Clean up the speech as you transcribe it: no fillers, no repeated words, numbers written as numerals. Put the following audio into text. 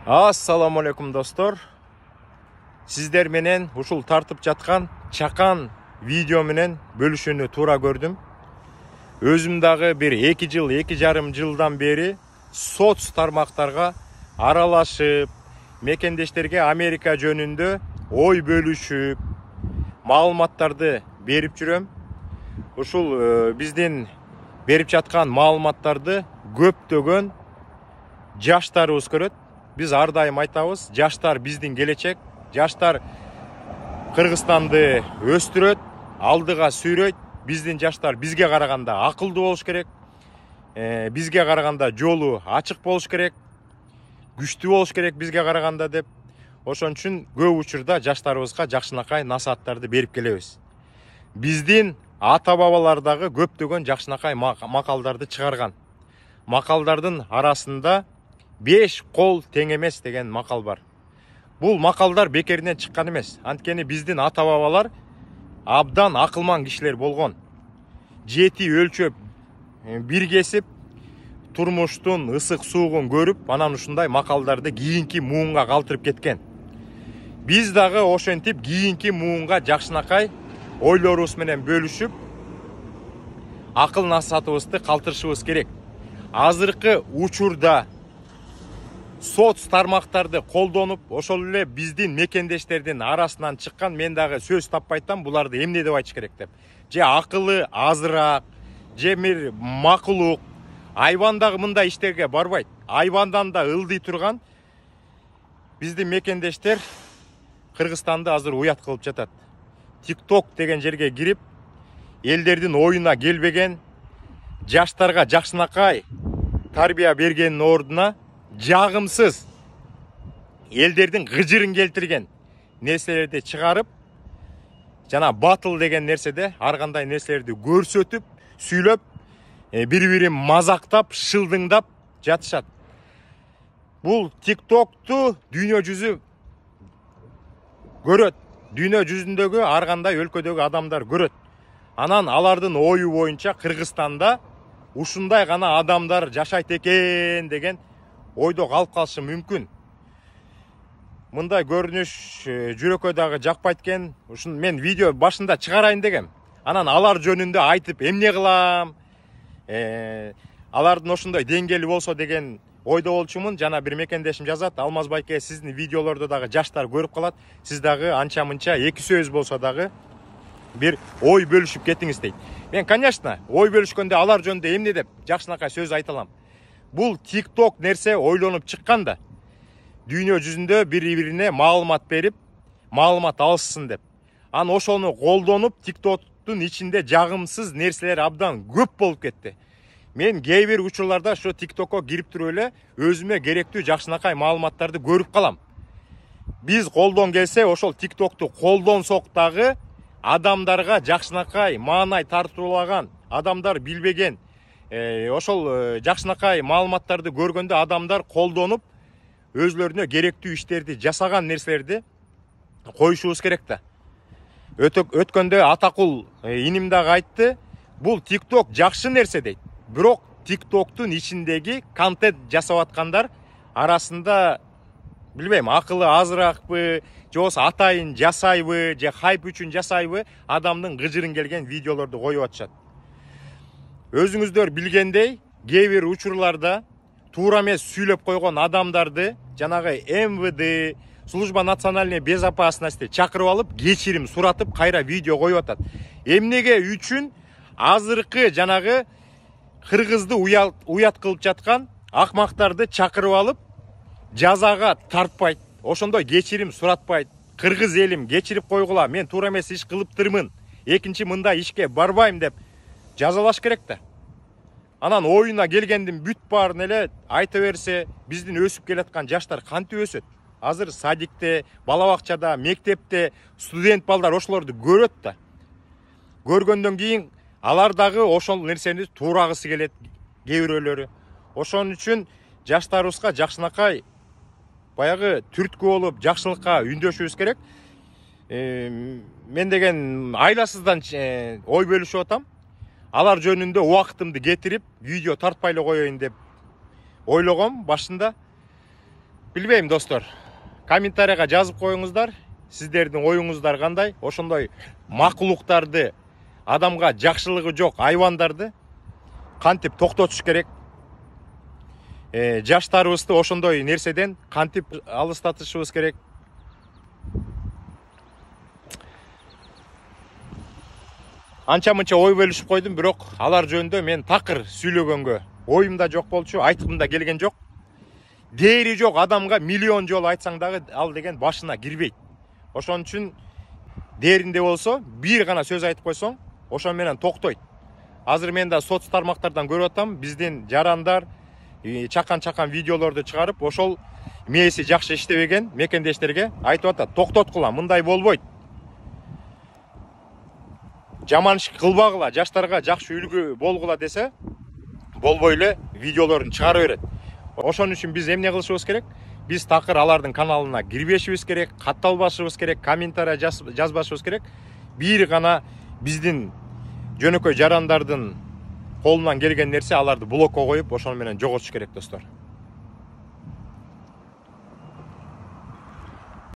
Assalamu alaikum dostlar. Sizler menen ушул тартып жаткан чакан видео менен бөлүшүүнү туура көрдүм. Өзүм дагы бир 2 жыл, 2,5 жылдан бери соц тармактарга аралашып, мекендештерге Америка жөнүндө ой бөлүшүп, маалыматтарды берип жүрөм. Ушул биздин берип жаткан маалыматтарды көптөгөн жаштарыбыз көрөт. Biz ар дайым айтабыз, жаштар биздин келечек, жаштар Кыргызстанды өстүрөт, алдыга сүйрөйт. Биздин жаштар бизге караганда акылдуу болуш керек. Бизге караганда жолу ачык болуш керек, күчтүү болуш керек бизге караганда деп. Ошон үчүн көп учурда жаштарыбызга жакшынакай насааттарды берип келебиз. Биздин ата бабалар дагы көптөгөн жакшынакай макалдарды чыгарган. Макалдардын арасында 5 кол тең эмес деген макал бар. Бул макалдар бекеринен чыккан эмес. Анткени биздин ата бабалар абдан акылман кишилер болгон. Жети өлчөп бир кесип, турмуштун ысык суугун көрүп, анан ушундай макалдарды кийинки муунга калтырып кеткен. Биз дагы ошентип кийинки муунга жакшынакай ойлорубуз менен бөлүшүп, акыл насаатыбызды калтырышыбыз керек. Азыркы учурда соц тармактарды колдонуп, ошол эле биздин мекендештердин арасынан чыккан, мен дагы сөз таппай атам, буларды эмне деп айтыш керек деп. Же акылы азыраак, же бир макулук, айбан дагы мындай иштерге барбайт. Айбандан да ылдый турган биздин мекендештер Кыргызстанды азыр уят кылып жатат. TikTok деген жерге кирип, элдердин оюна келбеген, жаштарга жакшынакай тарбия бергенин ордуна жагымсыз элдердин гыжырын келтирген нерселерди чыгарып, жана батыл деген нерседе ар кандай нерселерди көрсөтүп, сүйлөп, бири-бирин мазактап, шылдыңдап жатышат. Бул TikToкту дүйнө жүзү көрөт. Дүйнө жүзүндөгү ар кандай өлкөдөгү адамдар көрөт. Анан алардын ою боюнча Кыргызстанда ушундай гана адамдар жашайт экен деген ойдо калып калышы мүмкүн. Мындай көрүнүш жүрөккө дагы жакпайт экен. Ушун мен видео башында чыгарайын дегем. Анан алар жөнүндө айтып эмне кылам? Алардын ошондой деңгээли болсо деген ойдо болчумун. Жана бир мекендешим жазат: Алмаз байке, сиздин видеолорду дагы жаштар көрүп калат. Сиз дагы анча мынча эки сөз болсо дагы бир ой бөлүшүп кетиңиз дейт. Мен, конечно, ой бөлүшкөндө алар жөнүндө эмне деп жакшынакай сөз айта алам. Бул TikTok нерсе ойлонуп чыккан да, дүйнө жүзүндө бири-бирине маалымат берип, маалымат алышсын деп. Анан ошону колдонуп, TikToктун ичинде жагымсыз нерселер абдан көп болуп кетти. Мен кээ бир учурларда ошо TikTokко кирип туруп эле өзүмө керектүү жакшынакай маалыматтарды көрүп калам. Биз колдон келсе, ошол TikToкту колдонсок дагы адамдарга жакшынакай маанай тартуулаган, адамдар билбеген, ошол жакшынакай маалыматтарды көргөндө адамдар колдонуп, өзлөрүнө керектүү иштерди жасаган нерселерди коюшубуз керек да. Өткөндө Атакул иним дагы айтты, бул TikTok жакшы нерсе дейт. Бирок TikToктун ичиндеги контент жасап аткандар арасында билбейм, акылы азыраакпы, же болбосо атайын жасайбы, же хайп үчүн жасайбы, адамдын гыжырын келген видеолорду коюп атышат. Өзүңүздөр билгендей, кээ бир учурларда туура эмес сүйлөп койгон адамдарды жанагы МВД, служба национальной безопасности чакырып алып, кечирим суратып, кайра видео коюп атат. Эмнеге үчүн азыркы жанагы Кыргызды уят кылып жаткан акмактарды чакырып алып, жазага тартпайт, ошондой кечирим суратпайт. Кыргыз элим кечирип койгула, мен туура эмес иш кылыптырмын, экинчи мындай ишке барбайм деп жазалаш керек да. Анан оюна келгендин бүт баарын эле айта берсе, биздин өсүп келаткан жаштар кантип өсөт? Азыр садикте, бала бакчада, мектепте студент балдар ошолорду көрөт да. Көргөндөн кийин алар дагы ошол нерсени туурагысы келет, кээ бирөөлөрү. Ошон үчүн жаштарыбызга жакшынакай баягы түрткү болуп, жакшылыкка үндөшүбүз керек. Мен деген айласыздан ой бөлүшүп атам. Алар жөнүндө убактымды кетирип, видео тартпай эле коеюн деп ойлогом башында. Билбейм достор. Комментарийга жазып коюңуздар. Сиздердин оюңуздар кандай? Ошондой макулуктарды, адамга жакшылыгы жок айвандарды кантип токтотуш керек? Жаштарыбызды ошондой нерседен кантип алыстатышыбыз керек? Анча мынча ой бөлүшүп койдум, бирок алар жөнүндө мен такыр сүйлөгөнгө оюмда жок болчу, айткым да келген жок. Дээри жок адамга миллион жолу айтсаң дагы ал деген башына кирбейт. Ошон үчүн дээринде болсо бир гана сөз айтып койсоң, ошон менен токтойт. Азыр мен да соц тармактардан көрүп атам, биздин жарандар чакан видеолорду чыгарып, ошол мээси жакшы иштебеген мекендештерге айтып атат, токтоткула, мындай болбойт. Жаман иш кылбагыла, жаштарга жакшы үлгү болгула десе, болбой эле видеолорун чыгара берет. Ошон үчүн биз эмне кылышыбыз керек? Биз такыр алардын каналына кирбешибиз керек, катталбашыбыз керек, комментарий жазбашыбыз керек. Бир гана биздин жөнөкөй жарандардын колунан келген нерсе аларды блокко коюп, ошону менен жоготуш керек достор.